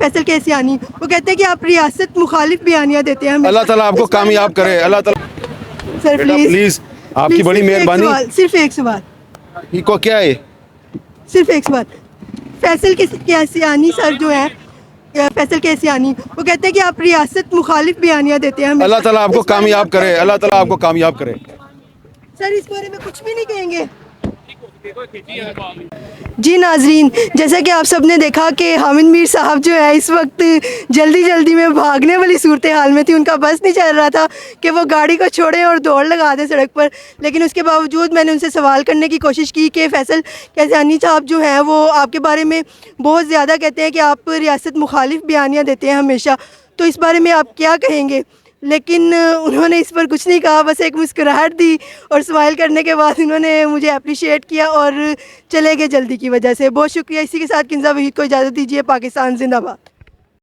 فیصل کیسیانی، وہ کہتے ہیں کہ آپ ریاست مخالف بیانیاں دیتے ہیں. اللہ تعالیٰ آپ کو کامیاب کرے. اللہ تعالیٰ سر پلیز آپ کی بڑی مہربانی. صرف ایک سوال یہ کو کیا ہے؟ صرف ایک سوال. فیصل کیسیانی سر جو ہے، فیصل کیسیانی، وہ کہتے ہیں کہ آپ ریاست مخالف بیانیاں دیتے ہیں. اللہ تعالیٰ آپ کو کامیاب کرے. اللہ تعالیٰ آپ کو کامیاب کرے. سر اس بارے میں کچھ بھی نہیں کہیں گے؟ جی ناظرین، جیسا کہ آپ سب نے دیکھا کہ حامد میر صاحب جو ہے اس وقت جلدی میں بھاگنے والی صورتحال میں تھی. ان کا بس نہیں چل رہا تھا کہ وہ گاڑی کو چھوڑیں اور دوڑ لگا دیں سڑک پر، لیکن اس کے باوجود میں نے ان سے سوال کرنے کی کوشش کی کہ فیصل کیسیانی صاحب جو ہیں وہ آپ کے بارے میں بہت زیادہ کہتے ہیں کہ آپ ریاست مخالف بیانیاں دیتے ہیں ہمیشہ، تو اس بارے میں آپ کیا کہیں گے؟ لیکن انہوں نے اس پر کچھ نہیں کہا، بس ایک مسکراہٹ دی اور اسمائل کرنے کے بعد انہوں نے مجھے اپریشیٹ کیا اور چلے گئے جلدی کی وجہ سے. بہت شکریہ. اسی کے ساتھ کنزہ وحید کو اجازت دیجیے. پاکستان زندہ باد.